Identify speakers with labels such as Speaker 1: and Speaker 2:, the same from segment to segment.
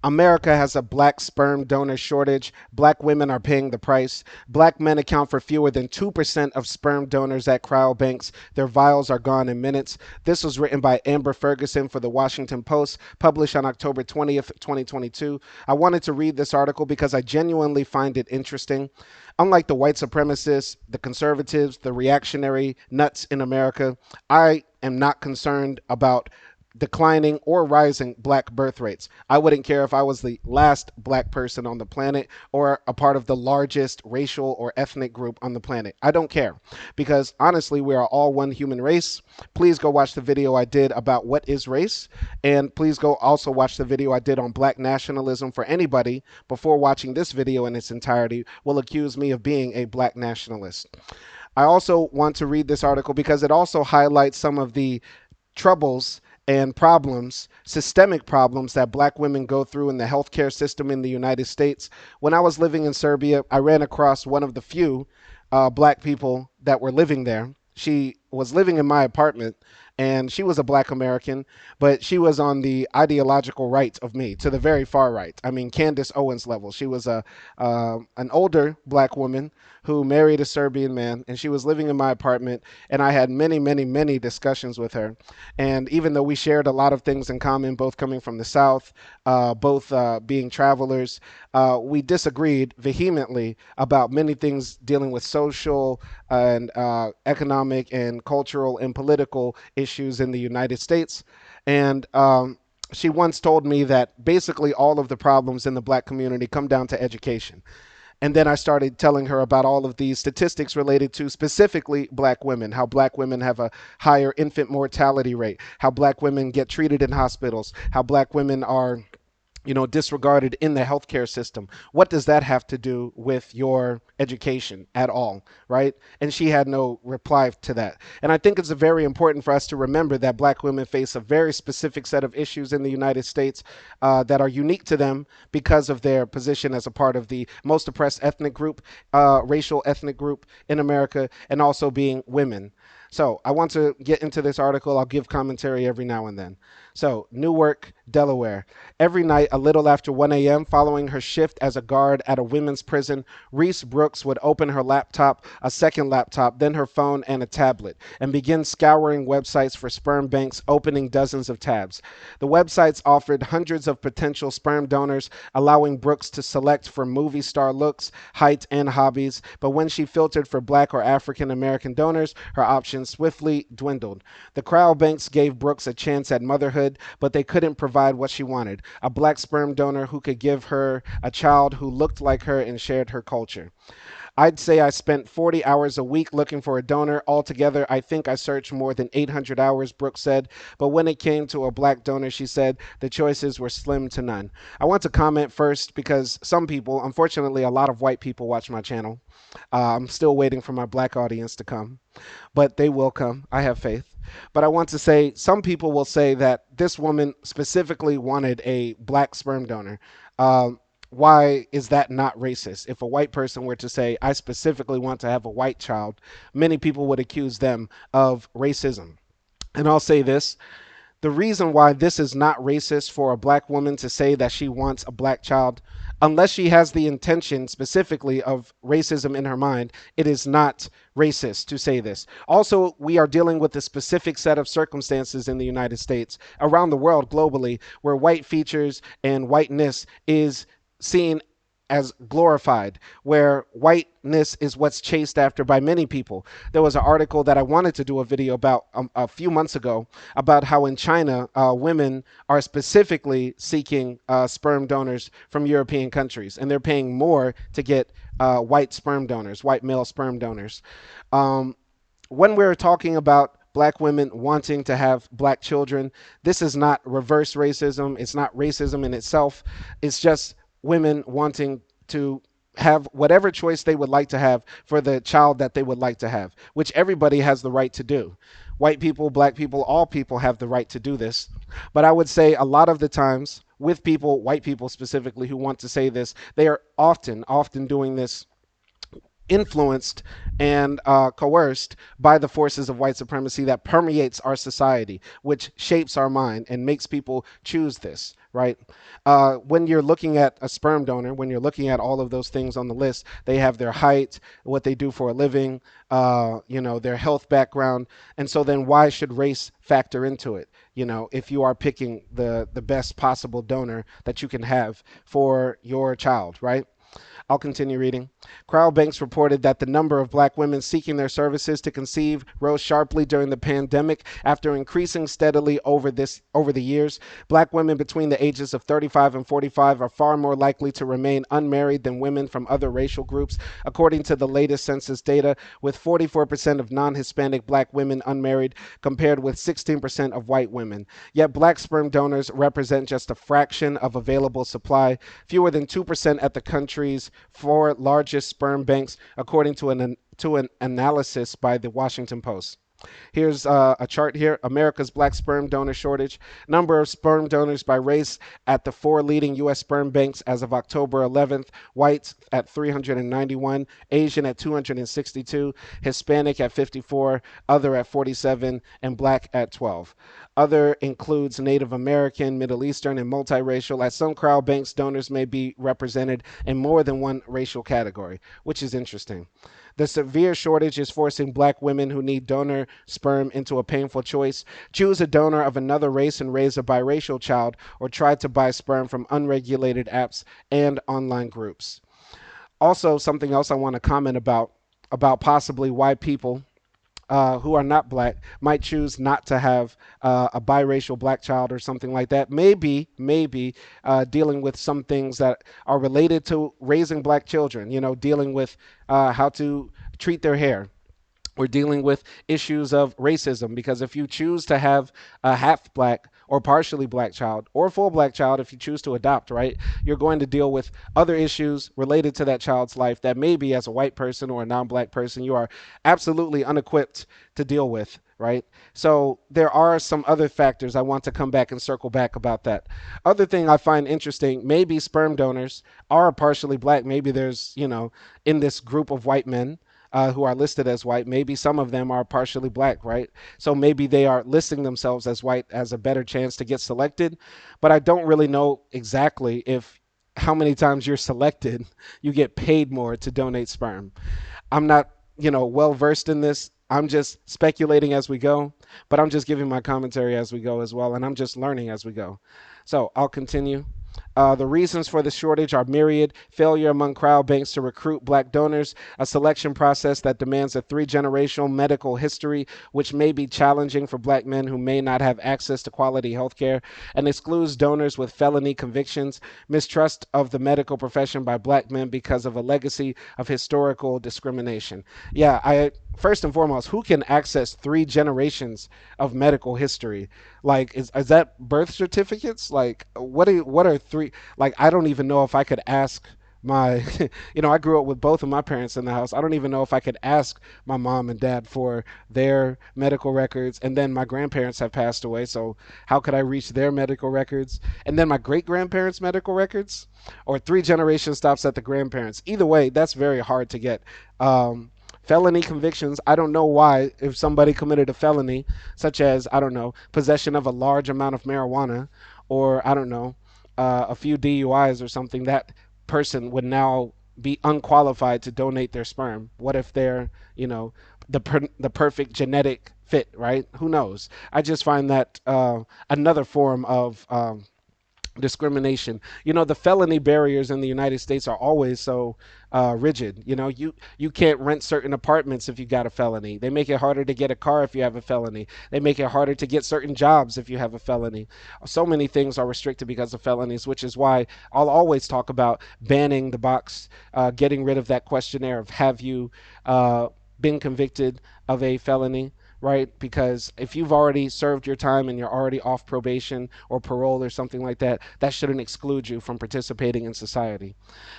Speaker 1: America has a black sperm donor shortage. Black women are paying the price. Black men account for fewer than 2% of sperm donors at cryobanks. Their vials are gone in minutes. This was written by Amber Ferguson for the Washington Post, published on October 20th, 2022. I wanted to read this article because I genuinely find it interesting. Unlike the white supremacists, the conservatives, the reactionary nuts in America, I am not concerned about declining or rising black birth rates. I wouldn't care if I was the last black person on the planet or a part of the largest racial or ethnic group on the planet. I don't care because honestly, we are all one human race. Please go watch the video I did about what is race. And please go also watch the video I did on black nationalism for anybody before watching this video in its entirety will accuse me of being a black nationalist. I also want to read this article because it also highlights some of the troubles and problems, systemic problems that black women go through in the healthcare system in the United States. When I was living in Serbia, I ran across one of the few black people that were living there. She was living in my apartment and she was a black American, but she was on the ideological right of me, to the very far right. I mean, Candace Owens level. She was a an older black woman who married a Serbian man, and she was living in my apartment. And I had many, many, many discussions with her. And even though we shared a lot of things in common, both coming from the South, both being travelers, we disagreed vehemently about many things dealing with social and economic and cultural and political issues in the United States. And she once told me that basically all of the problems in the black community come down to education. And then I started telling her about all of these statistics related to specifically black women, how black women have a higher infant mortality rate, how black women get treated in hospitals, how black women are disregarded in the healthcare system. What does that have to do with your education at all, right? And she had no reply to that. And I think it's very important for us to remember that black women face a very specific set of issues in the United States that are unique to them because of their position as a part of the most oppressed ethnic group, racial ethnic group in America, and also being women. So I want to get into this article. I'll give commentary every now and then. So, Newark, Delaware. Every night, a little after 1 a.m., following her shift as a guard at a women's prison, Reese Brooks would open her laptop, a second laptop, then her phone and a tablet, and begin scouring websites for sperm banks, opening dozens of tabs. The websites offered hundreds of potential sperm donors, allowing Brooks to select for movie star looks, height, and hobbies. But when she filtered for black or African American donors, her options swiftly dwindled. The cryobanks gave Brooks a chance at motherhood, but they couldn't provide what she wanted: a black sperm donor who could give her a child who looked like her and shared her culture. I'd say I spent 40 hours a week looking for a donor. Altogether, I think I searched more than 800 hours, Brooks said. But when it came to a black donor, she said, the choices were slim to none. I want to comment first because some people, unfortunately, a lot of white people watch my channel. I'm still waiting for my black audience to come, but they will come. I have faith. But I want to say some people will say that this woman specifically wanted a black sperm donor. Why is that not racist? If a white person were to say, I specifically want to have a white child, many people would accuse them of racism. And I'll say this: the reason why this is not racist for a black woman to say that she wants a black child, unless she has the intention specifically of racism in her mind, it is not racist to say this. Also, we are dealing with a specific set of circumstances in the United States, around the world, globally, where white features and whiteness is seen as glorified, where whiteness is what's chased after by many people. There was an article that I wanted to do a video about a few months ago about how in China, women are specifically seeking sperm donors from European countries, and they're paying more to get white sperm donors, white male sperm donors. When we're talking about black women wanting to have black children, this is not reverse racism. It's not racism in itself. It's just women wanting to have whatever choice they would like to have for the child that they would like to have, which everybody has the right to do. White people, black people, all people have the right to do this. But I would say a lot of the times with people, white people specifically, who want to say this, they are often doing this influenced and coerced by the forces of white supremacy that permeates our society, which shapes our mind and makes people choose this, right? When you're looking at a sperm donor, when you're looking at all of those things on the list, they have their height, what they do for a living, their health background, and so then why should race factor into it? If you are picking the best possible donor that you can have for your child, right? I'll continue reading. Crowdbanks reported that the number of black women seeking their services to conceive rose sharply during the pandemic after increasing steadily over the years. Black women between the ages of 35 and 45 are far more likely to remain unmarried than women from other racial groups, according to the latest census data, with 44% of non-Hispanic black women unmarried compared with 16% of white women. Yet black sperm donors represent just a fraction of available supply, fewer than 2% at the country's four largest sperm banks, according to an analysis by the Washington Post. Here's a chart here. America's black sperm donor shortage. Number of sperm donors by race at the four leading U.S. sperm banks as of October 11th. Whites at 391, Asian at 262, Hispanic at 54, other at 47, and black at 12. Other includes Native American, Middle Eastern, and multiracial. At some crowd banks, donors may be represented in more than one racial category, which is interesting. The severe shortage is forcing black women who need donor sperm into a painful choice. Choose a donor of another race and raise a biracial child, or try to buy sperm from unregulated apps and online groups. Also, something else I want to comment about possibly why people who are not black might choose not to have a biracial black child or something like that. Maybe dealing with some things that are related to raising black children, dealing with how to treat their hair. We're dealing with issues of racism because if you choose to have a half black or partially black child or full black child, if you choose to adopt, right, you're going to deal with other issues related to that child's life that maybe as a white person or a non-black person you are absolutely unequipped to deal with, right? So there are some other factors I want to come back and circle back about that. Other thing I find interesting, maybe sperm donors are partially black. Maybe there's, in this group of white men who are listed as white, maybe some of them are partially black, right? So maybe they are listing themselves as white as a better chance to get selected. But I don't really know exactly if how many times you're selected, you get paid more to donate sperm. I'm not, well versed in this. I'm just speculating as we go, but I'm just giving my commentary as we go as well, and I'm just learning as we go. So I'll continue. The reasons for the shortage are myriad: failure among crowd banks to recruit black donors, a selection process that demands a three-generational medical history, which may be challenging for black men who may not have access to quality health care, and excludes donors with felony convictions, mistrust of the medical profession by black men because of a legacy of historical discrimination. Yeah, first and foremost, who can access three generations of medical history? Like, is that birth certificates? Like, what are three? Like, I don't even know if I could ask my, I grew up with both of my parents in the house. I don't even know if I could ask my mom and dad for their medical records. And then my grandparents have passed away, so how could I reach their medical records? And then my great grandparents' medical records, or three generation stops at the grandparents. Either way, that's very hard to get. Felony convictions, I don't know why, if somebody committed a felony, such as, I don't know, possession of a large amount of marijuana, or, I don't know, a few DUIs or something, that person would now be unqualified to donate their sperm. What if they're, the perfect genetic fit, right? Who knows? I just find that another form of discrimination. The felony barriers in the United States are always so rigid. You can't rent certain apartments if you got a felony. They make it harder to get a car if you have a felony. They make it harder to get certain jobs if you have a felony. So many things are restricted because of felonies, which is why I'll always talk about banning the box, getting rid of that questionnaire of have you been convicted of a felony, right? Because if you've already served your time and you're already off probation or parole or something like that, that shouldn't exclude you from participating in society.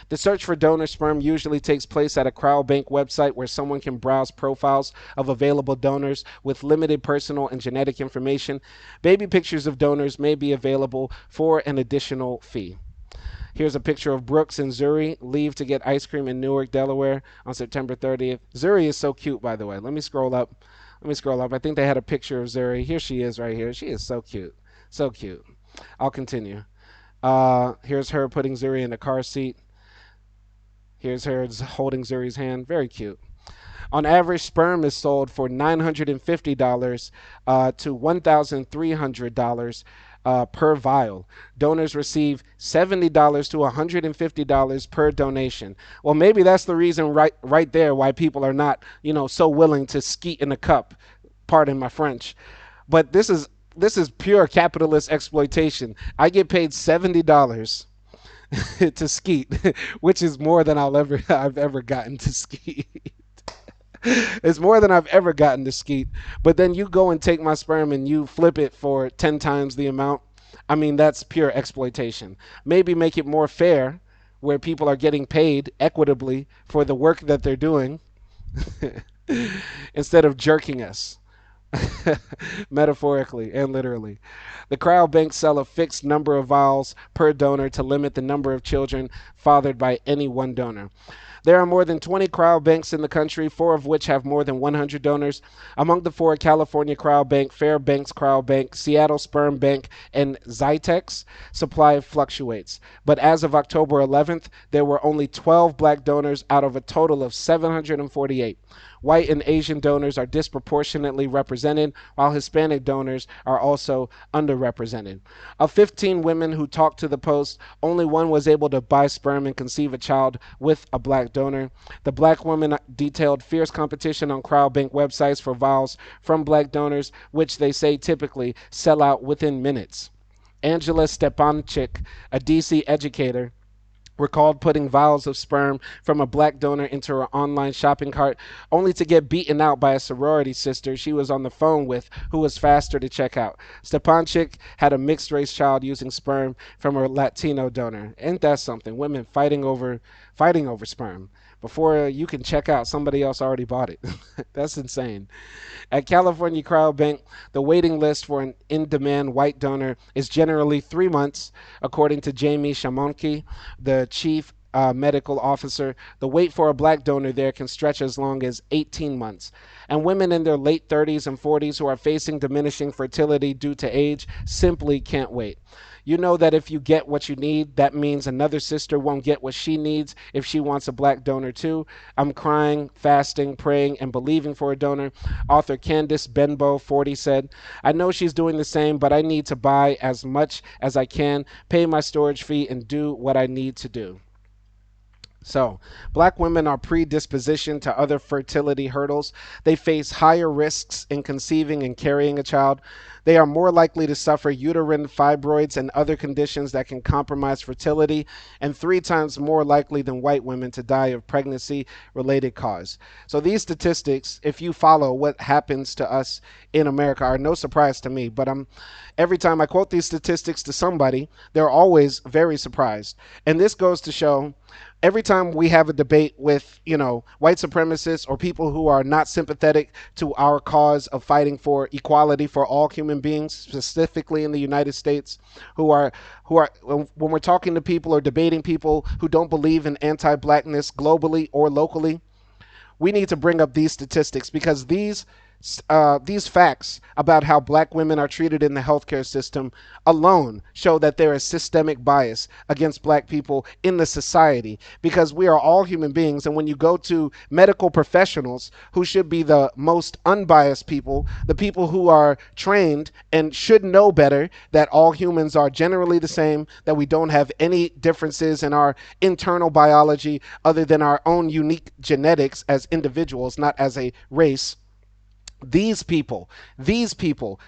Speaker 1: The search for donor sperm usually takes place at a cryobank website where someone can browse profiles of available donors with limited personal and genetic information. Baby pictures of donors may be available for an additional fee. Here's a picture of Brooks and Zuri leave to get ice cream in Newark, Delaware on September 30th. Zuri is so cute, by the way. Let me scroll up. I think they had a picture of Zuri. Here she is right here. She is so cute. So cute. I'll continue. Here's her putting Zuri in the car seat. Here's her holding Zuri's hand. Very cute. On average, sperm is sold for $950 to $1,300 per vial. Donors receive $70 to $150 per donation. Well, maybe that's the reason right there why people are not, so willing to skeet in a cup. Pardon my French, but this is pure capitalist exploitation. I get paid $70 to skeet, which is more than I've ever gotten to skeet. It's more than I've ever gotten to skeet. But then you go and take my sperm and you flip it for 10 times the amount. I mean, that's pure exploitation. Maybe make it more fair where people are getting paid equitably for the work that they're doing instead of jerking us. Metaphorically and literally. The cryobanks sell a fixed number of vials per donor to limit the number of children fathered by any one donor. There are more than 20 cryobanks in the country, four of which have more than 100 donors. Among the four, California Cryobank, Fairbanks Cryobank, Seattle Sperm Bank, and Zytex, supply fluctuates. But as of October 11th, there were only 12 black donors out of a total of 748. White and Asian donors are disproportionately represented, while Hispanic donors are also underrepresented. Of 15 women who talked to the Post, only one was able to buy sperm and conceive a child with a black donor. The black woman detailed fierce competition on cryobank websites for vials from black donors, which they say typically sell out within minutes. Angela Stepanchik, a DC educator, recalled putting vials of sperm from a black donor into her online shopping cart, only to get beaten out by a sorority sister she was on the phone with who was faster to check out. Stepanchik had a mixed race child using sperm from her Latino donor. Ain't that something? Women fighting over sperm. Before you can check out, somebody else already bought it. That's insane. At California Cryobank, the waiting list for an in-demand white donor is generally 3 months, according to Jamie Shamonke, the chief medical officer. The wait for a black donor there can stretch as long as 18 months. And women in their late 30s and 40s who are facing diminishing fertility due to age simply can't wait. You know that if you get what you need, that means another sister won't get what she needs if she wants a black donor too. I'm crying, fasting, praying, and believing for a donor. Author Candice Benbow, 40, said, I know she's doing the same, but I need to buy as much as I can, pay my storage fee, and do what I need to do. So, black women are predispositioned to other fertility hurdles. They face higher risks in conceiving and carrying a child. They are more likely to suffer uterine fibroids and other conditions that can compromise fertility, and 3 times more likely than white women to die of pregnancy related cause. So, these statistics, if you follow what happens to us in America, are no surprise to me. But every time I quote these statistics to somebody, they're always very surprised. And this goes to show every time we have a debate with, white supremacists or people who are not sympathetic to our cause of fighting for equality for all human beings, specifically in the United States, who are when we're talking to people or debating people who don't believe in anti-blackness globally or locally, we need to bring up these statistics because these facts about how black women are treated in the healthcare system alone show that there is systemic bias against black people in the society because we are all human beings. And when you go to medical professionals who should be the most unbiased people, the people who are trained and should know better that all humans are generally the same, that we don't have any differences in our internal biology other than our own unique genetics as individuals, not as a race. These people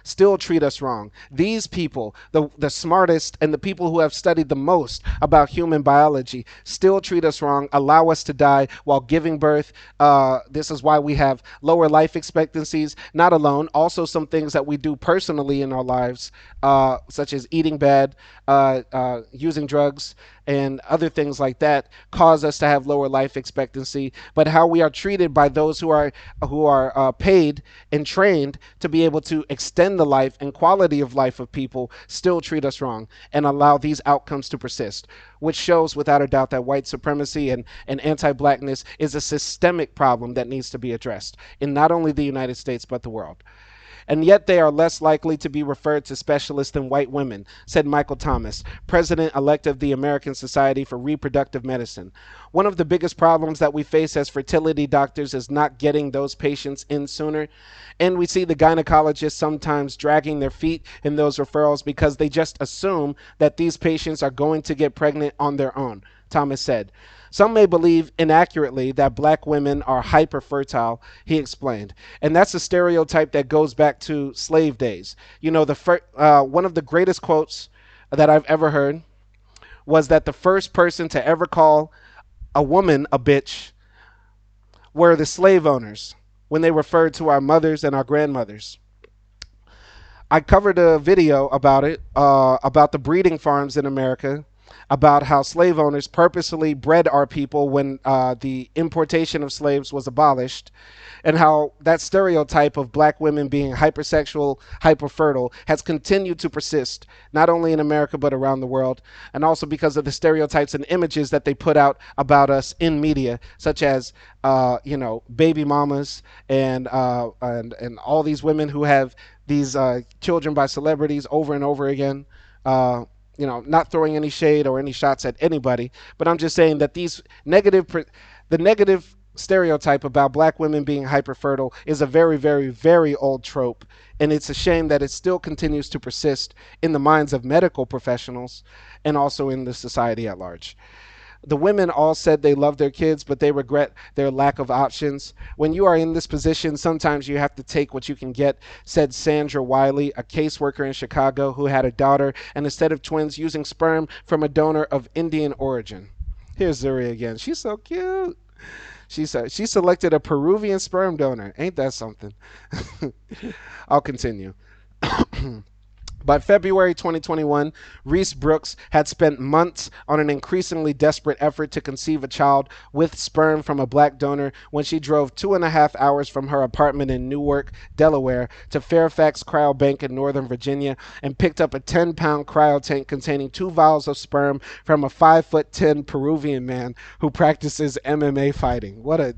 Speaker 1: still treat us wrong. These people, the smartest and the people who have studied the most about human biology, still treat us wrong, allow us to die while giving birth. This is why we have lower life expectancies. Not alone, also some things that we do personally in our lives, such as eating bad, using drugs, and other things like that cause us to have lower life expectancy. But how we are treated by those who are paid and trained to be able to extend the life and quality of life of people still treat us wrong and allow these outcomes to persist, which shows without a doubt that white supremacy and anti-blackness is a systemic problem that needs to be addressed in not only the United States but the world. And yet they are less likely to be referred to specialists than white women, said Michael Thomas, president elect of the American Society for Reproductive Medicine. One of the biggest problems that we face as fertility doctors is not getting those patients in sooner. And we see the gynecologists sometimes dragging their feet in those referrals because they just assume that these patients are going to get pregnant on their own, Thomas said. Some may believe inaccurately that black women are hyperfertile, he explained. And that's a stereotype that goes back to slave days. You know, one of the greatest quotes that I've ever heard was that the first person to ever call a woman a bitch were the slave owners when they referred to our mothers and our grandmothers. I covered a video about it, about the breeding farms in America, about how slave owners purposely bred our people when the importation of slaves was abolished, and how that stereotype of black women being hypersexual, hyperfertile has continued to persist, not only in America but around the world, and also because of the stereotypes and images that they put out about us in media, such as baby mamas and all these women who have these children by celebrities over and over again. Uh, not throwing any shade or any shots at anybody, but I'm just saying that the negative stereotype about black women being hyperfertile is a very, very, very old trope, and it's a shame that it still continues to persist in the minds of medical professionals and also in the society at large. The women all said they love their kids, but they regret their lack of options. When you are in this position, sometimes you have to take what you can get, said Sandra Wiley, a caseworker in Chicago who had a daughter and a set of twins using sperm from a donor of Indian origin. Here's Zuri again. She's so cute. She said she selected a Peruvian sperm donor. Ain't that something? I'll continue. By February 2021, Reese Brooks had spent months on an increasingly desperate effort to conceive a child with sperm from a black donor when she drove 2.5 hours from her apartment in Newark, Delaware, to Fairfax Cryobank in Northern Virginia and picked up a 10-pound cryo tank containing 2 vials of sperm from a 5'10" Peruvian man who practices MMA fighting. What a.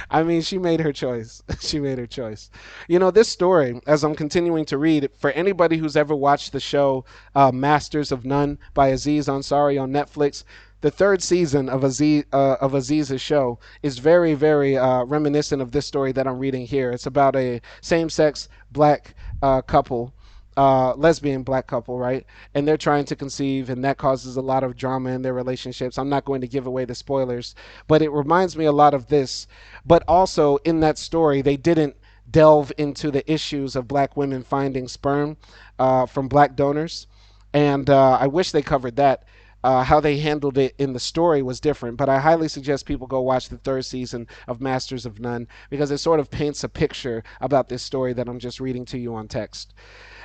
Speaker 1: I mean, she made her choice. She made her choice. This story, as I'm continuing to read, for anybody who's ever watched the show Masters of None by Aziz Ansari on Netflix, the third season of Aziz's show is very, very reminiscent of this story that I'm reading here. It's about a same-sex black couple, lesbian black couple, right? And they're trying to conceive, and that causes a lot of drama in their relationships. I'm not going to give away the spoilers, but it reminds me a lot of this. But also in that story, they didn't delve into the issues of black women finding sperm from black donors, and I wish they covered that. How they handled it in the story was different, but I highly suggest people go watch the third season of Masters of None because it sort of paints a picture about this story that I'm just reading to you on text.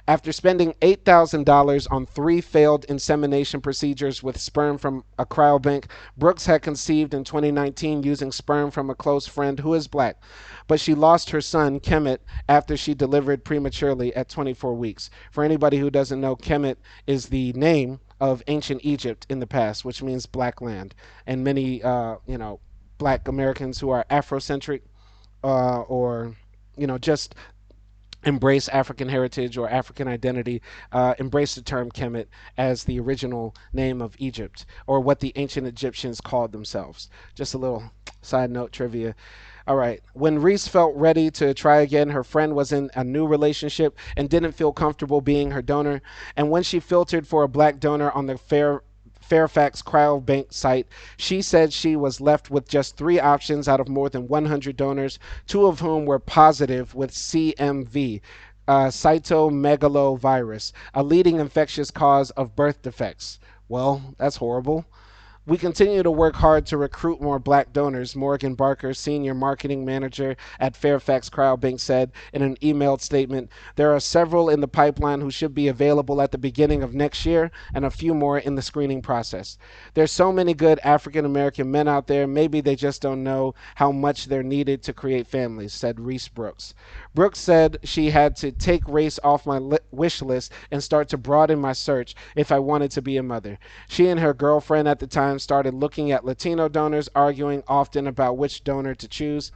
Speaker 1: After spending $8,000 on 3 failed insemination procedures with sperm from a cryobank, Brooks had conceived in 2019 using sperm from a close friend who is black. But she lost her son, Kemet, after she delivered prematurely at 24 weeks. For anybody who doesn't know, Kemet is the name of ancient Egypt in the past, which means black land. And many, black Americans who are Afrocentric or, just embrace African heritage or African identity, embrace the term Kemet as the original name of Egypt, or what the ancient Egyptians called themselves. Just a little side note trivia. All right. When Reese felt ready to try again, her friend was in a new relationship and didn't feel comfortable being her donor. And when she filtered for a black donor on the Fairfax Cryobank site, she said she was left with just 3 options out of more than 100 donors, 2 of whom were positive with CMV, cytomegalovirus, a leading infectious cause of birth defects. Well, that's horrible. We continue to work hard to recruit more black donors, Morgan Barker, senior marketing manager at Fairfax Cryobank, said in an emailed statement. There are several in the pipeline who should be available at the beginning of next year and a few more in the screening process. There's so many good African American men out there, maybe they just don't know how much they're needed to create families, said Reese Brooks. Brooks said she had to take race off my wish list and start to broaden my search if I wanted to be a mother. She and her girlfriend at the time started looking at Latino donors, arguing often about which donor to choose.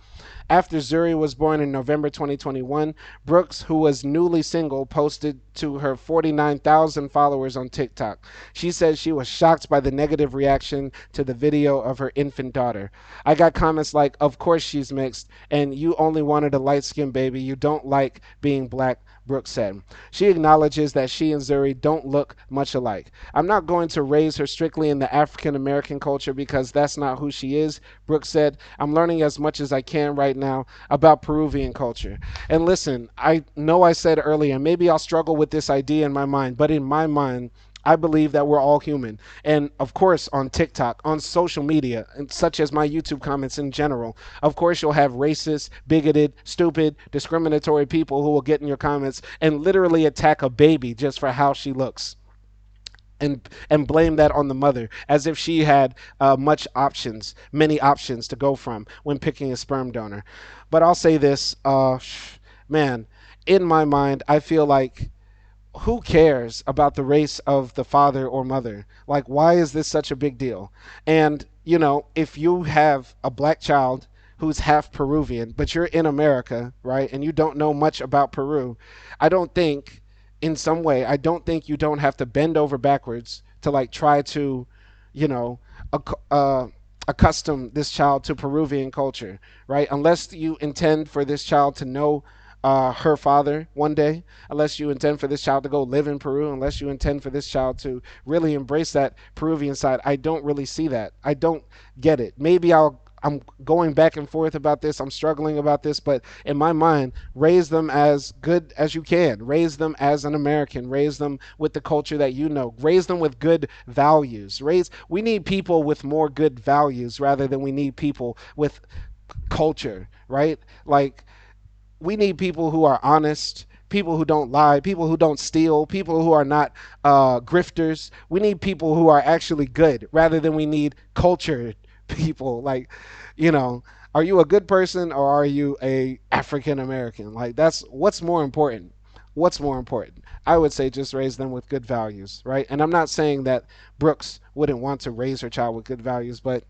Speaker 1: After Zuri was born in November 2021, Brooks, who was newly single, posted to her 49,000 followers on TikTok. She said she was shocked by the negative reaction to the video of her infant daughter. I got comments like, "Of course she's mixed, and you only wanted a light skinned baby. You don't like being black," Brooks said. She acknowledges that she and Zuri don't look much alike. "I'm not going to raise her strictly in the African American culture because that's not who she is," Brooks said. "I'm learning as much as I can right now about Peruvian culture." And listen, I know I said earlier, maybe I'll struggle with this idea in my mind, but in my mind, I believe that we're all human. And of course, on TikTok, on social media, and such as my YouTube comments in general, of course, you'll have racist, bigoted, stupid, discriminatory people who will get in your comments and literally attack a baby just for how she looks. And blame that on the mother as if she had many options to go from when picking a sperm donor. But I'll say this, man, in my mind, I feel like who cares about the race of the father or mother? Like, why is this such a big deal? And, if you have a black child who's half Peruvian, but you're in America, right, and you don't know much about Peru, I don't think, in some way, I don't think you don't have to bend over backwards to, like, try to, you know, acc- uh, accustom this child to Peruvian culture, right? Unless you intend for this child to know her father one day, unless you intend for this child to go live in Peru, unless you intend for this child to really embrace that Peruvian side, I don't really see that. I don't get it. I'm going back and forth about this. I'm struggling about this, but in my mind, raise them as good as you can. Raise them as an American. Raise them with the culture that you know. Raise them with good values. We need people with more good values rather than we need people with culture, right? Like, we need people who are honest, people who don't lie, people who don't steal, people who are not grifters. We need people who are actually good rather than we need cultured people. Like, you know, are you a good person or are you a African American? Like, that's what's more important. What's more important? I would say just raise them with good values, right? And I'm not saying that Brooks wouldn't want to raise her child with good values, but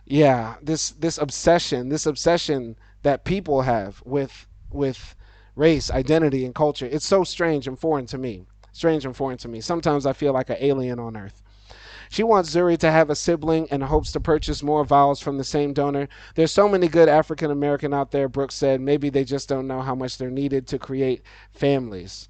Speaker 1: yeah, this obsession that people have with race, identity, and culture, it's so strange and foreign to me. Strange and foreign to me. Sometimes I feel like an alien on Earth. She wants Zuri to have a sibling and hopes to purchase more vials from the same donor. "There's so many good African American out there," Brooks said. "Maybe they just don't know how much they're needed to create families."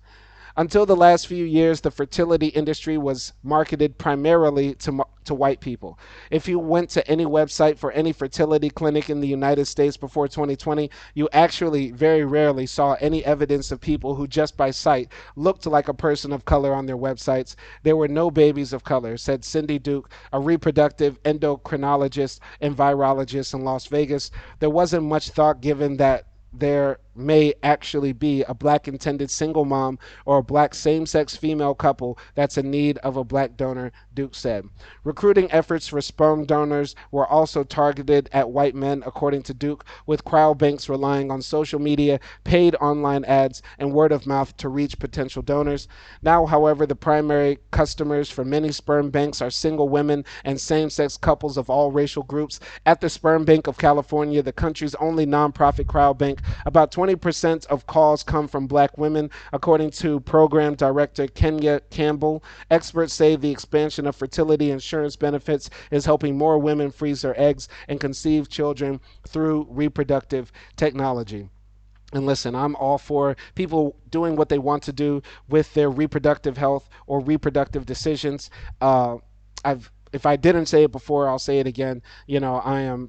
Speaker 1: Until the last few years, the fertility industry was marketed primarily to white people. If you went to any website for any fertility clinic in the United States before 2020, you actually very rarely saw any evidence of people who just by sight looked like a person of color on their websites. "There were no babies of color," said Cindy Duke, a reproductive endocrinologist and virologist in Las Vegas. "There wasn't much thought given that there may actually be a black intended single mom or a black same sex female couple that's in need of a black donor," Duke said. Recruiting efforts for sperm donors were also targeted at white men, according to Duke, with crowd banks relying on social media, paid online ads, and word of mouth to reach potential donors. Now, however, the primary customers for many sperm banks are single women and same sex couples of all racial groups. At the Sperm Bank of California, the country's only nonprofit crowd bank, about 20% of calls come from black women, according to program director Kenya Campbell. Experts say the expansion of fertility insurance benefits is helping more women freeze their eggs and conceive children through reproductive technology. And listen, I'm all for people doing what they want to do with their reproductive health or reproductive decisions. If I didn't say it before, I'll say it again. I am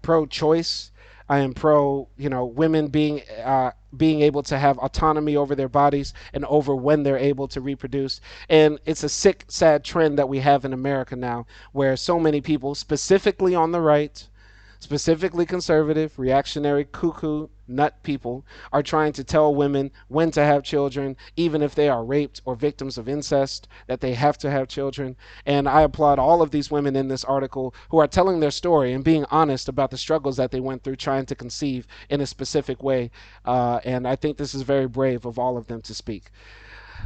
Speaker 1: pro-choice. I am pro, women being able to have autonomy over their bodies and over when they're able to reproduce. And it's a sick, sad trend that we have in America now, where so many people, specifically on the right, specifically conservative, reactionary, cuckoo, nut people, are trying to tell women when to have children, even if they are raped or victims of incest, that they have to have children. And I applaud all of these women in this article who are telling their story and being honest about the struggles that they went through trying to conceive in a specific way. And I think this is very brave of all of them to speak.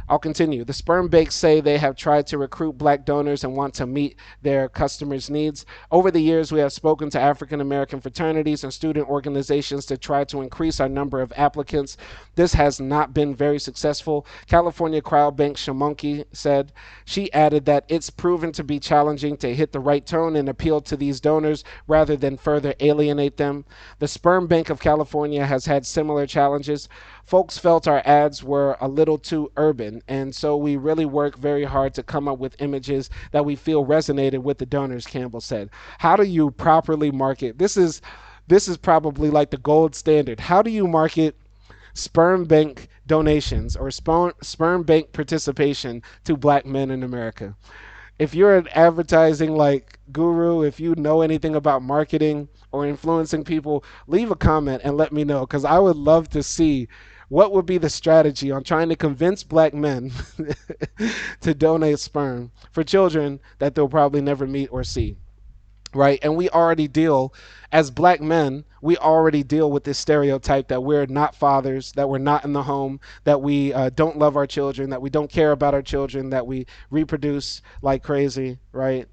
Speaker 1: I'll continue. The sperm banks say they have tried to recruit black donors and want to meet their customers' needs. Over the years, we have spoken to African American fraternities and student organizations to try to increase our number of applicants. This has not been very successful. California Crowd Bank Shamonki said. She added that it's proven to be challenging to hit the right tone and appeal to these donors rather than further alienate them. The Sperm Bank of California has had similar challenges. Folks felt our ads were a little too urban, and so we really work very hard to come up with images that we feel resonated with the donors, Campbell said. How do you properly market? This is probably like the gold standard. How do you market sperm bank donations or sperm bank participation to black men in America? If you're an advertising like guru, if you know anything about marketing or influencing people, leave a comment and let me know, because I would love to see what would be the strategy on trying to convince black men to donate sperm for children that they'll probably never meet or see. Right? And we already deal, as black men, we already deal with this stereotype that we're not fathers, that we're not in the home, that we don't love our children, that we don't care about our children, that we reproduce like crazy, right?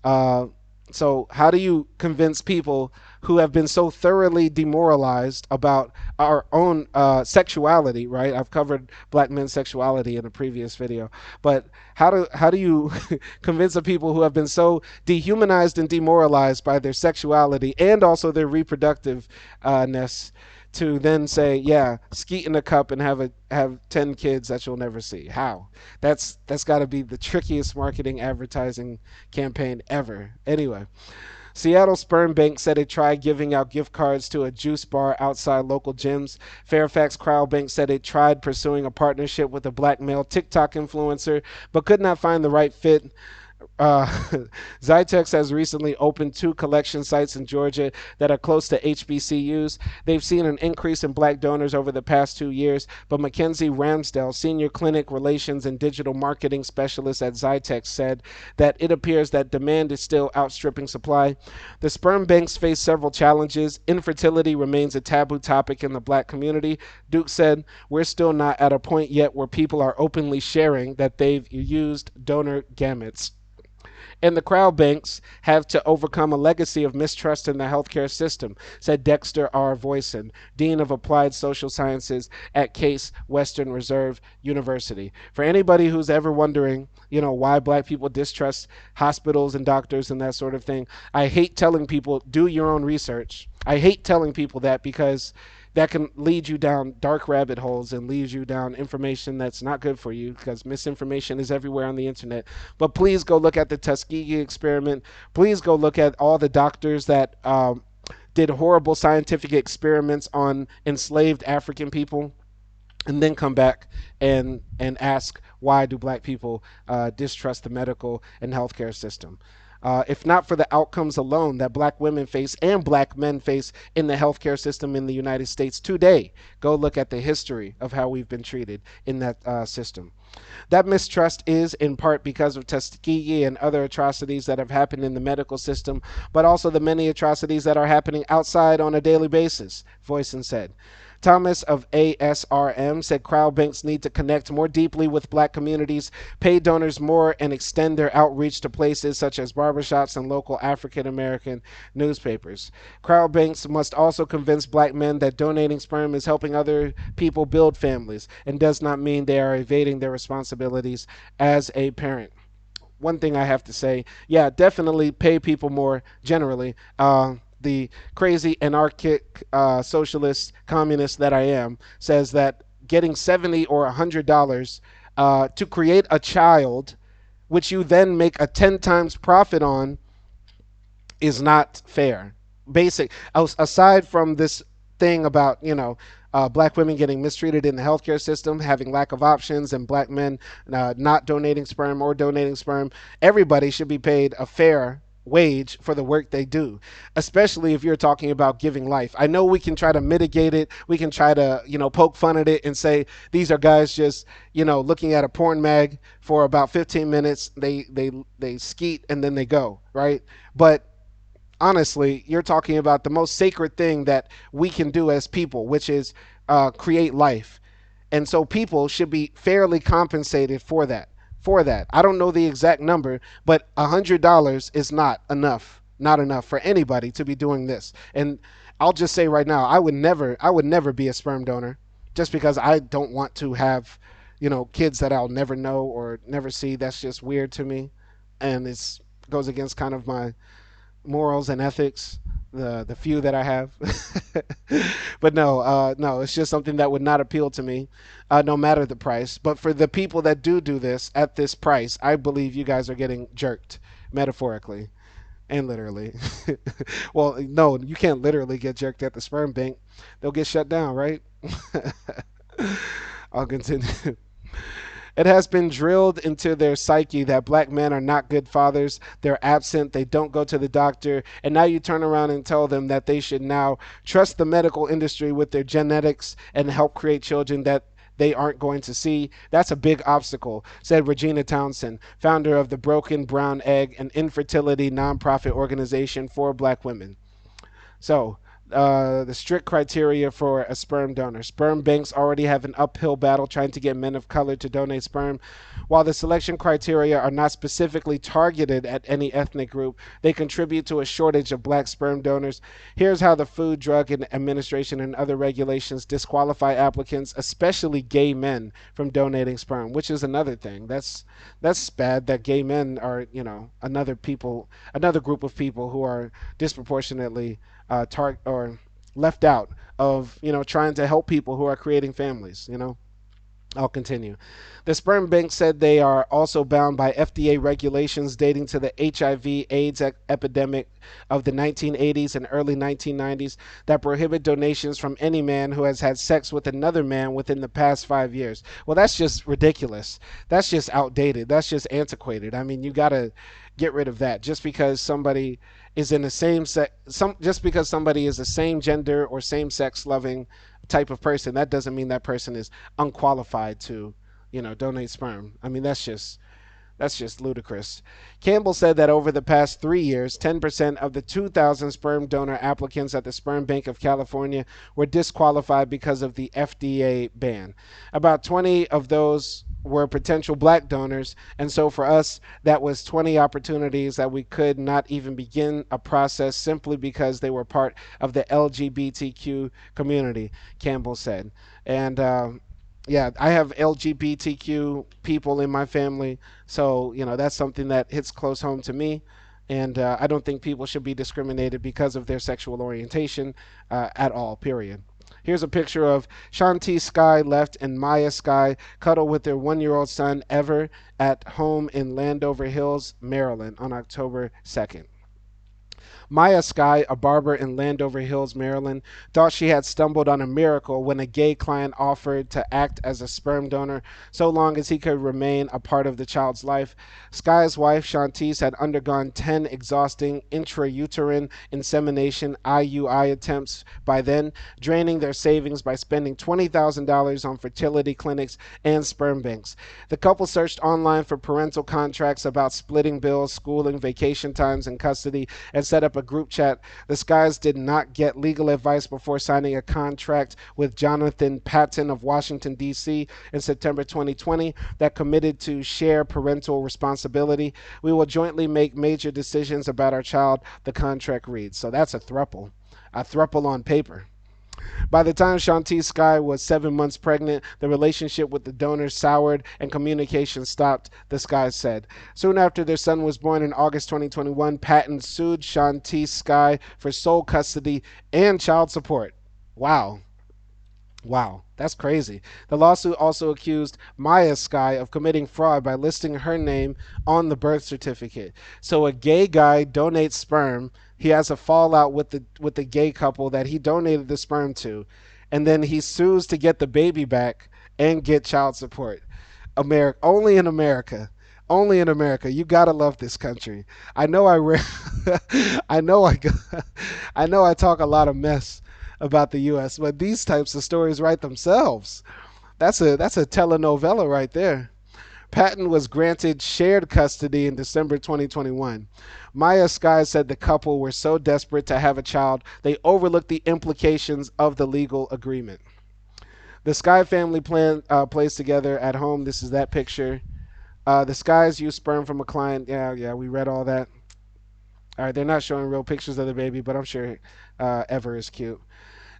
Speaker 1: Uh, so, how do you convince people who have been so thoroughly demoralized about our own sexuality, right? I've covered black men's sexuality in a previous video, but how do you convince the people who have been so dehumanized and demoralized by their sexuality and also their reproductiveness to then say, yeah, skeet in a cup and have 10 kids that you'll never see? How? That's got to be the trickiest marketing advertising campaign ever. Anyway, Seattle Sperm Bank said it tried giving out gift cards to a juice bar outside local gyms. Fairfax Crowd Bank said it tried pursuing a partnership with a black male TikTok influencer, but could not find the right fit. uh, Zytex has recently opened 2 collection sites in Georgia that are close to HBCUs. They've seen an increase in black donors over the past 2 years, but Mackenzie Ramsdell, senior clinic relations and digital marketing specialist at Zytex, said that it appears that demand is still outstripping supply. The sperm banks face several challenges. Infertility remains a taboo topic in the black community. Duke said, "We're still not at a point yet where people are openly sharing that they've used donor gametes." And the crowd banks have to overcome a legacy of mistrust in the healthcare system, said Dexter R. Voisin, Dean of Applied Social Sciences at Case Western Reserve University. For anybody who's ever wondering, why black people distrust hospitals and doctors and that sort of thing, I hate telling people, do your own research. I hate telling people that, because that can lead you down dark rabbit holes and leads you down information that's not good for you, because misinformation is everywhere on the internet. But please go look at the Tuskegee experiment. Please go look at all the doctors that did horrible scientific experiments on enslaved African people, and then come back and ask, why do black people distrust the medical and healthcare system? If not for the outcomes alone that black women face and black men face in the healthcare system in the United States today, go look at the history of how we've been treated in that system. That mistrust is in part because of Tuskegee and other atrocities that have happened in the medical system, but also the many atrocities that are happening outside on a daily basis, Voisin said. Thomas of ASRM said crowd banks need to connect more deeply with black communities, pay donors more, and extend their outreach to places such as barbershops and local African American newspapers. Crowd banks must also convince black men that donating sperm is helping other people build families and does not mean they are evading their responsibilities as a parent. One thing I have to say, yeah, definitely pay people more generally. The crazy anarchic socialist communist that I am says that getting $70 or $100 to create a child, which you then make a 10 times profit on, is not fair. Aside from this thing about black women getting mistreated in the healthcare system, having lack of options, and black men not donating sperm or donating sperm, everybody should be paid a fair wage for the work they do, especially if you're talking about giving life. I know we can try to mitigate it. We can try to, poke fun at it and say these are guys just, looking at a porn mag for about 15 minutes. They skeet and then they go, right? But honestly, you're talking about the most sacred thing that we can do as people, which is create life. And so people should be fairly compensated for that. For that, I don't know the exact number, but $100 is not enough. Not enough for anybody to be doing this. And I'll just say right now, I would never be a sperm donor, just because I don't want to have, kids that I'll never know or never see. That's just weird to me, and it's goes against kind of my morals and ethics, the few that I have. But no, no, it's just something that would not appeal to me, no matter the price. But for the people that do this at this price, I believe you guys are getting jerked, metaphorically and literally. Well, no, you can't literally get jerked at the sperm bank. They'll get shut down, right? I'll continue. It has been drilled into their psyche that black men are not good fathers. They're absent. They don't go to the doctor. And now you turn around and tell them that they should now trust the medical industry with their genetics and help create children that they aren't going to see. That's a big obstacle, said Regina Townsend, founder of the Broken Brown Egg, an infertility nonprofit organization for black women. So, the strict criteria for a sperm donor. Sperm banks already have an uphill battle trying to get men of color to donate sperm. While the selection criteria are not specifically targeted at any ethnic group, they contribute to a shortage of black sperm donors. Here's how the Food, Drug Administration and other regulations disqualify applicants, especially gay men, from donating sperm, which is another thing. That's bad that gay men are, another group of people who are disproportionately or left out of trying to help people who are creating families. I'll continue. The sperm bank said they are also bound by FDA regulations dating to the HIV/AIDS epidemic of the 1980s and early 1990s that prohibit donations from any man who has had sex with another man within the past 5 years. Well, that's just ridiculous. That's just outdated. That's just antiquated. I mean, you got to get rid of that. Just because somebody is in the same sex, just because somebody is the same gender or same sex loving type of person, that doesn't mean that person is unqualified to, donate sperm. I mean, that's just ludicrous. Campbell said that over the past 3 years, 10% of the 2,000 sperm donor applicants at the Sperm Bank of California were disqualified because of the FDA ban. About 20 of those were potential black donors, and so for us, that was 20 opportunities that we could not even begin a process simply because they were part of the LGBTQ community, Campbell said. And yeah, I have LGBTQ people in my family, so that's something that hits close home to me. And I don't think people should be discriminated because of their sexual orientation at all. Period. Here's a picture of Shanti Sky Left and Maya Sky cuddle with their 1-year-old son Ever at home in Landover Hills, Maryland, on October 2nd. Maya Sky, a barber in Landover Hills, Maryland, thought she had stumbled on a miracle when a gay client offered to act as a sperm donor so long as he could remain a part of the child's life. Sky's wife, Shantice, had undergone 10 exhausting intrauterine insemination IUI attempts by then, draining their savings by spending $20,000 on fertility clinics and sperm banks. The couple searched online for parental contracts about splitting bills, schooling, vacation times, and custody, and set up a group chat. The Skies did not get legal advice before signing a contract with Jonathan Patton of Washington, D.C. in September 2020 that committed to share parental responsibility. We will jointly make major decisions about our child, the contract reads. So that's a thruple on paper. By the time Shanti Sky was 7 months pregnant, the relationship with the donor soured and communication stopped, the Skies said. Soon after their son was born in August 2021, Patton sued Shanti Sky for sole custody and child support. Wow. Wow, that's crazy. The lawsuit also accused Maya Sky of committing fraud by listing her name on the birth certificate. So a gay guy donates sperm. He has a fallout with the gay couple that he donated the sperm to, and then he sues to get the baby back and get child support. America, only in America. Only in America. You gotta love this country. I know I know I know I talk a lot of mess about the U.S., but these types of stories write themselves. That's a telenovela right there. Patton was granted shared custody in December 2021. Maya Sky said the couple were so desperate to have a child, they overlooked the implications of the legal agreement. The Sky family plays together at home. This is that picture. The Skies use sperm from a client. Yeah, yeah, we read all that. All right, they're not showing real pictures of the baby, but I'm sure Ever is cute.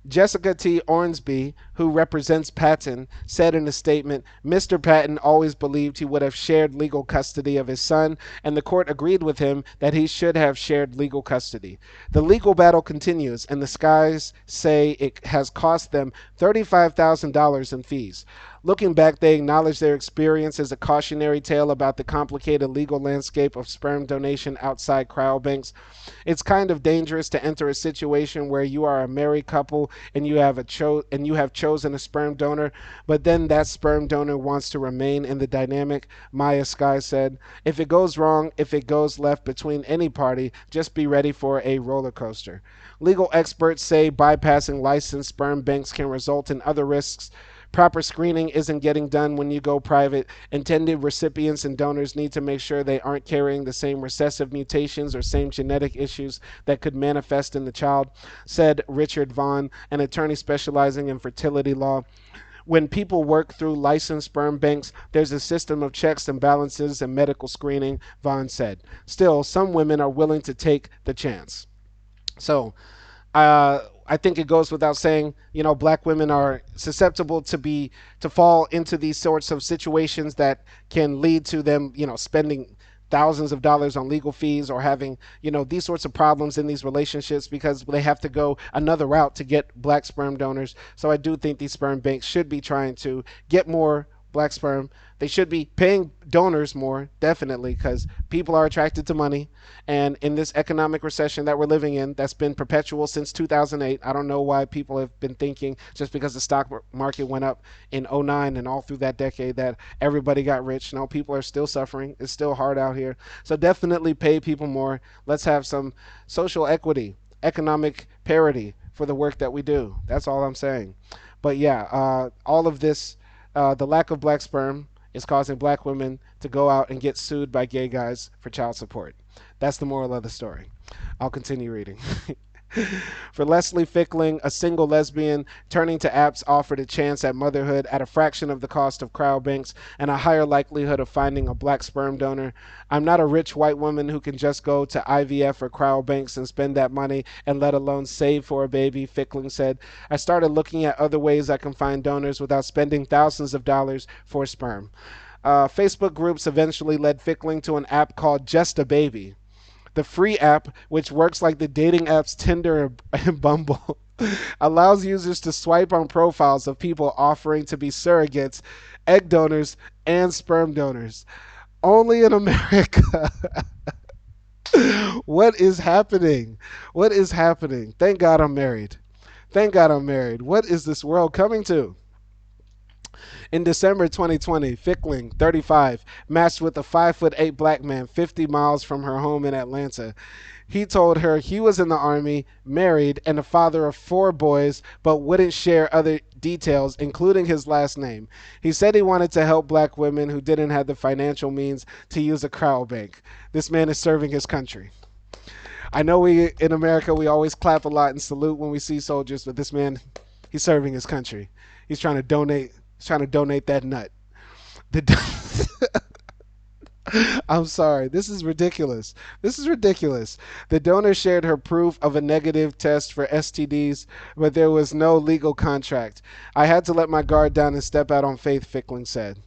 Speaker 1: Jessica T. Ornsby, who represents Patton, said in a statement, Mr. Patton always believed he would have shared legal custody of his son, and the court agreed with him that he should have shared legal custody. The legal battle continues, and the Skies say it has cost them $35,000 in fees. Looking back, they acknowledge their experience as a cautionary tale about the complicated legal landscape of sperm donation outside cryobanks. It's kind of dangerous to enter a situation where you are a married couple and you have chosen a sperm donor, but then that sperm donor wants to remain in the dynamic. Maya Sky said, "If it goes wrong, if it goes left between any party, just be ready for a roller coaster." Legal experts say bypassing licensed sperm banks can result in other risks. Proper screening isn't getting done when you go private. Intended recipients and donors need to make sure they aren't carrying the same recessive mutations or same genetic issues that could manifest in the child, said Richard Vaughn, an attorney specializing in fertility law. When people work through licensed sperm banks, there's a system of checks and balances and medical screening, Vaughn said. Still, some women are willing to take the chance. So, I think it goes without saying, black women are susceptible to fall into these sorts of situations that can lead to them, spending thousands of dollars on legal fees or having, these sorts of problems in these relationships because they have to go another route to get black sperm donors. So I do think these sperm banks should be trying to get more black sperm. They should be paying donors more, definitely, because people are attracted to money. And in this economic recession that we're living in, that's been perpetual since 2008, I don't know why people have been thinking just because the stock market went up in '09 and all through that decade that everybody got rich. No, people are still suffering. It's still hard out here. So definitely pay people more. Let's have some social equity, economic parity for the work that we do. That's all I'm saying. But yeah, all of this, the lack of black sperm is causing black women to go out and get sued by gay guys for child support. That's the moral of the story. I'll continue reading. For Leslie Fickling, a single lesbian turning to apps offered a chance at motherhood at a fraction of the cost of cryobanks and a higher likelihood of finding a black sperm donor. I'm not a rich white woman who can just go to IVF or cryobanks and spend that money and let alone save for a baby, Fickling said. I started looking at other ways I can find donors without spending thousands of dollars for sperm. Facebook groups eventually led Fickling to an app called Just a Baby. The free app, which works like the dating apps Tinder and Bumble, allows users to swipe on profiles of people offering to be surrogates, egg donors, and sperm donors. Only in America. What is happening? What is happening? Thank God I'm married. Thank God I'm married. What is this world coming to? In December 2020, Fickling, 35, matched with a 5'8" black man 50 miles from her home in Atlanta. He told her he was in the Army, married, and a father of 4 boys, but wouldn't share other details, including his last name. He said he wanted to help black women who didn't have the financial means to use a cryobank. This man is serving his country. I know we in America we always clap a lot and salute when we see soldiers, but this man, he's serving his country. He's trying to donate. He's trying to donate that nut. The I'm sorry. This is ridiculous. This is ridiculous. The donor shared her proof of a negative test for STDs, but there was no legal contract. I had to let my guard down and step out on faith, Fickling said.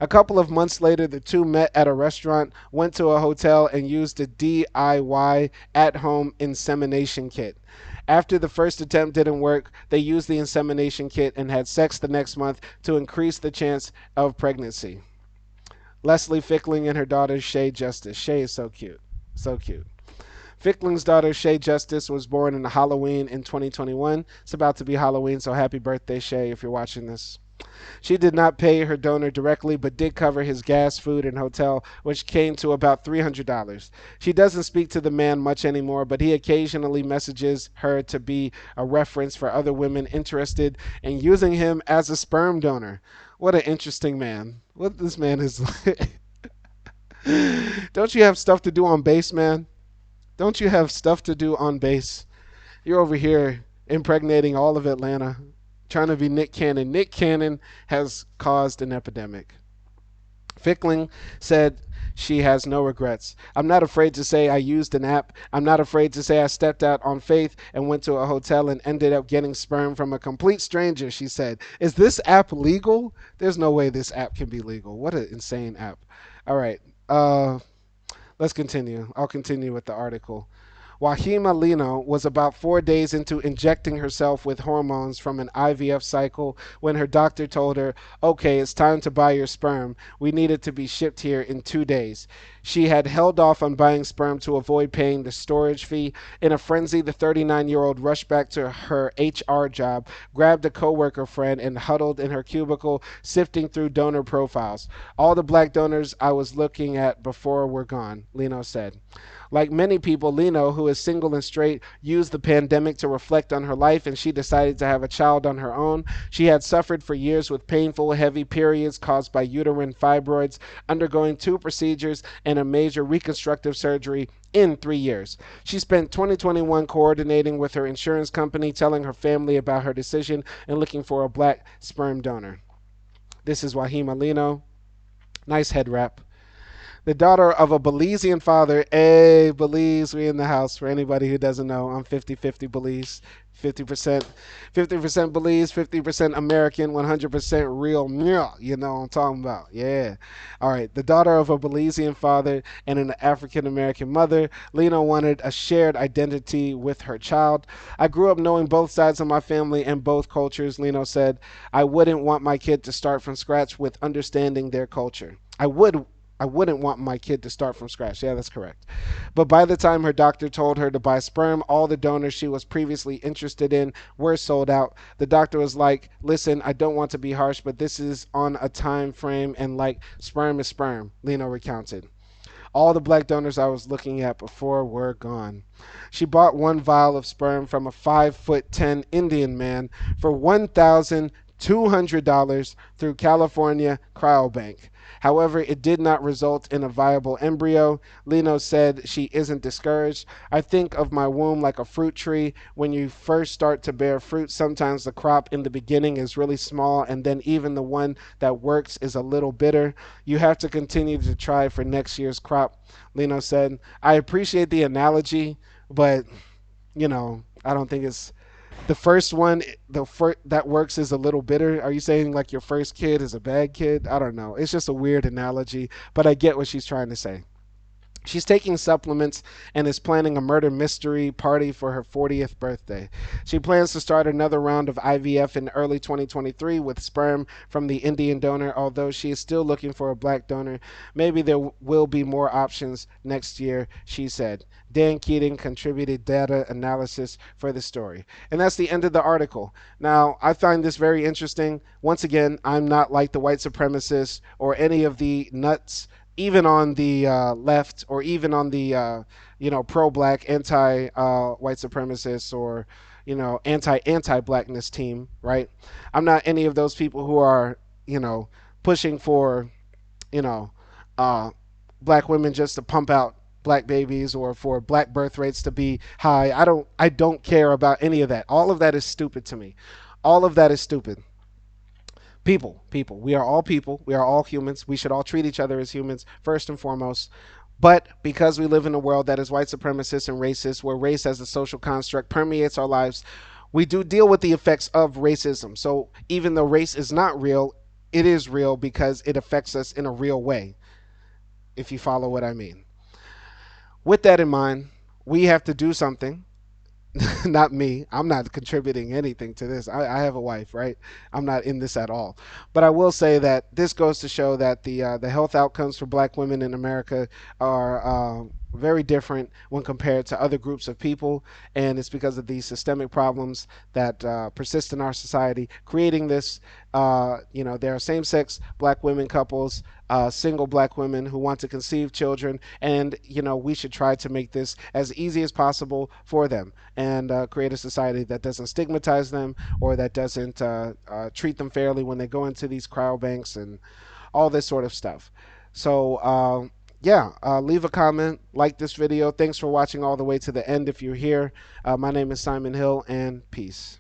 Speaker 1: A couple of months later, the two met at a restaurant, went to a hotel, and used a DIY at-home insemination kit. After the first attempt didn't work, they used the insemination kit and had sex the next month to increase the chance of pregnancy. Leslie Fickling and her daughter Shay Justice. Shay is so cute. So cute. Fickling's daughter Shay Justice was born in Halloween in 2021. It's about to be Halloween, so happy birthday, Shay, if you're watching this. She did not pay her donor directly, but did cover his gas, food, and hotel, which came to about $300. She doesn't speak to the man much anymore, but he occasionally messages her to be a reference for other women interested in using him as a sperm donor. What an interesting man. What this man is like. Don't you have stuff to do on base, man? Don't you have stuff to do on base? You're over here impregnating all of Atlanta. Trying to be Nick Cannon. Nick Cannon has caused an epidemic. Fickling said she has no regrets. I'm not afraid to say I used an app. I'm not afraid to say I stepped out on faith and went to a hotel and ended up getting sperm from a complete stranger, she said. Is this app legal? There's no way this app can be legal. What an insane app. All right. Let's continue. I'll continue with the article. Wahima Lino was about 4 days into injecting herself with hormones from an IVF cycle when her doctor told her, okay, it's time to buy your sperm. We need it to be shipped here in 2 days. She had held off on buying sperm to avoid paying the storage fee. In a frenzy, the 39-year-old rushed back to her HR job, grabbed a coworker friend, and huddled in her cubicle, sifting through donor profiles. All the black donors I was looking at before were gone, Lino said. Like many people, Lino, who is single and straight, used the pandemic to reflect on her life, and she decided to have a child on her own. She had suffered for years with painful, heavy periods caused by uterine fibroids, undergoing 2 procedures and a major reconstructive surgery in 3 years. She spent 2021 coordinating with her insurance company, telling her family about her decision and looking for a black sperm donor. This is Wahima Lino. Nice head wrap. The daughter of a Belizean father. Hey, Belize, we in the house. For anybody who doesn't know, I'm 50-50 Belize. 50% Belize, 50% American, 100% real. You know what I'm talking about. Yeah. All right. The daughter of a Belizean father and an African American mother, Lena wanted a shared identity with her child. I grew up knowing both sides of my family and both cultures, Leno said. I wouldn't want my kid to start from scratch with understanding their culture. I wouldn't want my kid to start from scratch. Yeah, that's correct. But by the time her doctor told her to buy sperm, all the donors she was previously interested in were sold out. The doctor was like, listen, I don't want to be harsh, but this is on a time frame, and like, sperm is sperm, Leno recounted. All the black donors I was looking at before were gone. She bought one vial of sperm from a 5'10" Indian man for $1,200 through California Cryobank. However, it did not result in a viable embryo. Leno said she isn't discouraged. I think of my womb like a fruit tree. When you first start to bear fruit, sometimes the crop in the beginning is really small, and then even the one that works is a little bitter. You have to continue to try for next year's crop, Leno said. I appreciate the analogy, but, I don't think it's the first one. The first that works is a little bitter. Are you saying like your first kid is a bad kid? I don't know. It's just a weird analogy, but I get what she's trying to say. She's taking supplements and is planning a murder mystery party for her 40th birthday. She plans to start another round of IVF in early 2023 with sperm from the Indian donor, although she is still looking for a black donor. Maybe there will be more options next year, she said. Dan Keating contributed data analysis for the story. And that's the end of the article. Now, I find this very interesting. Once again, I'm not like the white supremacists or any of the nuts even on the left, or even on the pro-black, anti-white supremacists, or anti-blackness team, right? I'm not any of those people who are pushing for you know uh, black women just to pump out black babies, or for black birth rates to be high. I don't care about any of that. All of that is stupid to me. All of that is stupid. People, we are all people, we are all humans, we should all treat each other as humans first and foremost. But because we live in a world that is white supremacist and racist, where race as a social construct permeates our lives, we do deal with the effects of racism. So even though race is not real, it is real because it affects us in a real way, if you follow what I mean. With that in mind, we have to do something. Not me. I'm not contributing anything to this. I have a wife, right? I'm not in this at all. But I will say that this goes to show that the health outcomes for black women in America are very different when compared to other groups of people, and it's because of these systemic problems that persist in our society, creating this. There are same-sex black women couples, single black women who want to conceive children, and we should try to make this as easy as possible for them, and create a society that doesn't stigmatize them, or that doesn't treat them fairly when they go into these cryobanks and all this sort of stuff. So yeah, leave a comment, like this video. Thanks for watching all the way to the end if you're here. My name is Simon Hill, and peace.